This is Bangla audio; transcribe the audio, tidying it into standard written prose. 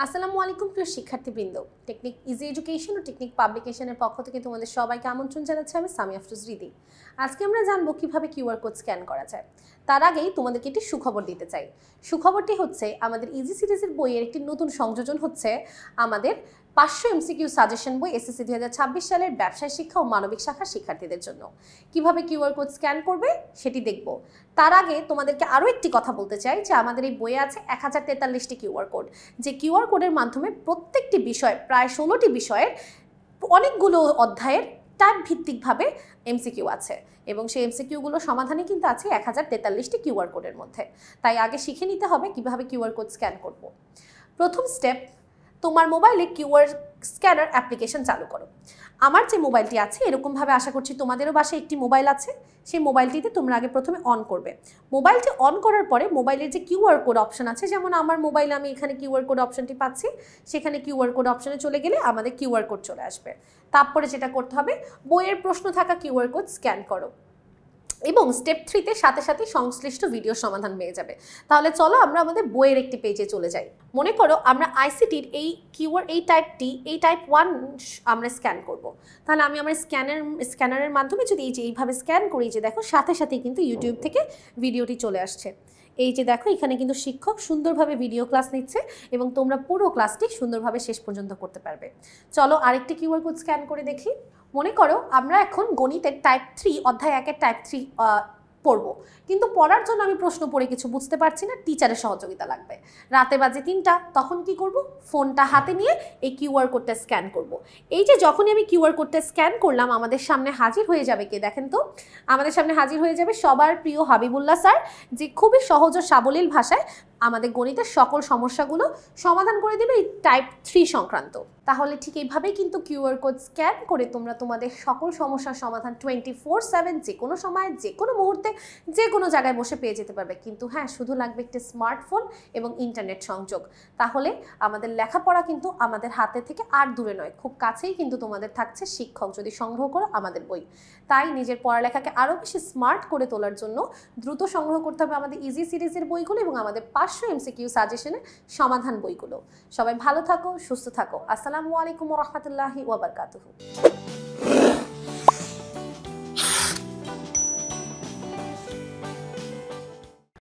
আসসালামু আলাইকুম প্রিয় শিক্ষার্থীবৃন্দ, টেকনিক ইজি এডুকেশন ও টেকনিক পাবলিকেশনের পক্ষ থেকে তোমাদের সবাইকে আমন্ত্রণ জানাচ্ছি। আমি সামিয়া আফরোজ রিদি। আজকে আমরা জানবো কিভাবে কিউআর কোড স্ক্যান করা যায়। তার আগেই তোমাদেরকে একটি সুখবর দিতে চাই। সুখবরটি হচ্ছে আমাদের ইজি সিরিজের বইয়ের একটি নতুন সংযোজন হচ্ছে আমাদের 500 এমসিকিউ সাজেশন বই এসএসসি 2026 সালের ব্যবসায় শিক্ষা ও মানবিক শাখার শিক্ষার্থীদের জন্য। কিভাবে কিউআর কোড স্ক্যান করবে সেটি দেখব। তার আগে তোমাদেরকে আরও একটি কথা বলতে চাই যে আমাদের এই বইয়ে আছে 1043টি কিউআর কোড, যে কিউআর কোডের মাধ্যমে প্রত্যেকটি বিষয়, প্রায় 16টি বিষয়ের অনেকগুলো অধ্যায়ের টাইপ ভিত্তিকভাবে এমসিকিউ আছে এবং সেই এমসিকিউগুলো সমাধানে কিন্তু আছে 1043টি কিউআর কোডের মধ্যে। তাই আগে শিখে নিতে হবে কিভাবে কিউআর কোড স্ক্যান করব। প্রথম স্টেপ, তোমার মোবাইলে কিউআর স্ক্যানার অ্যাপ্লিকেশন চালু করো। আমার যে মোবাইলটি আছে এরকমভাবে আশা করছি তোমাদেরও বাসায় একটি মোবাইল আছে। সেই মোবাইলটিতে তোমরা আগে প্রথমে অন করবে। মোবাইলটি অন করার পরে মোবাইলের যে কিউআর কোড অপশন আছে, যেমন আমার মোবাইলে আমি এখানে কিউআর কোড অপশনটি পাচ্ছি, সেখানে কিউআর কোড অপশনে চলে গেলে আমাদের কিউআর কোড চলে আসবে। তারপরে যেটা করতে হবে, বইয়ের প্রশ্ন থাকা কিউআর কোড স্ক্যান করো এবং স্টেপ 3তে সাথে সাথে সংশ্লিষ্ট ভিডিও সমাধান পেয়ে যাবে। তাহলে চলো আমরা আমাদের বইয়ের একটি পেজে চলে যাই। মনে করো আমরা আইসিটির এই কিউআর এই টাইপ 1 আমরা স্ক্যান করব। তাহলে আমি আমার স্ক্যানারের মাধ্যমে যদি এইভাবে স্ক্যান করি, যে দেখো সাথে সাথেই কিন্তু ইউটিউব থেকে ভিডিওটি চলে আসছে। এই যে দেখো এখানে কিন্তু শিক্ষক সুন্দরভাবে ভিডিও ক্লাস নিচ্ছে এবং তোমরা পুরো ক্লাসটি সুন্দরভাবে শেষ পর্যন্ত করতে পারবে। চলো আরেকটি কিউআর কোড স্ক্যান করে দেখি। মনে করো আমরা এখন গণিতের টাইপ 3 অধ্যায় 1-এর টাইপ 3 পড়বো, কিন্তু পড়ার জন্য আমি প্রশ্ন পড়ে কিছু বুঝতে পারছি না, টিচারের সহযোগিতা লাগবে। রাতে বাজে 3টা, তখন কি করব? ফোনটা হাতে নিয়ে এই কিউআর কোডটা স্ক্যান করব। এই যে যখনই আমি কিউআর কোডটা স্ক্যান করলাম, আমাদের সামনে হাজির হয়ে যাবে কে দেখেন তো? আমাদের সামনে হাজির হয়ে যাবে সবার প্রিয় হাবিবুল্লাহ স্যার, যে খুবই সহজ ও সাবলীল ভাষায় আমাদের গণিতের সকল সমস্যাগুলো সমাধান করে দেবে এই টাইপ 3 সংক্রান্ত। তাহলে ঠিক এইভাবেই কিন্তু কিউআর কোড স্ক্যান করে তোমরা তোমাদের সকল সমস্যার সমাধান 24/7 যে কোনো সময়, যে কোনো মুহূর্তে, যে কোনো জায়গায় বসে পেয়ে যেতে পারবে। কিন্তু হ্যাঁ, শুধু লাগবে একটি স্মার্টফোন এবং ইন্টারনেট সংযোগ। তাহলে আমাদের লেখাপড়া কিন্তু আমাদের হাতে থেকে আর দূরে নয়, খুব কাছেই কিন্তু তোমাদের থাকছে শিক্ষক যদি সংগ্রহ করো আমাদের বই। তাই নিজের পড়ালেখাকে আরও বেশি স্মার্ট করে তোলার জন্য দ্রুত সংগ্রহ করতে হবে আমাদের ইজি সিরিজের বইগুলো এবং আমাদের 500 এমসিকিউ সাজেশনের সমাধান বইগুলো। সবাই ভালো থাকো, সুস্থ থাকো। আসসালামু আলাইকুম ওয়া রাহমাতুল্লাহি ওয়া বারাকাতুহু।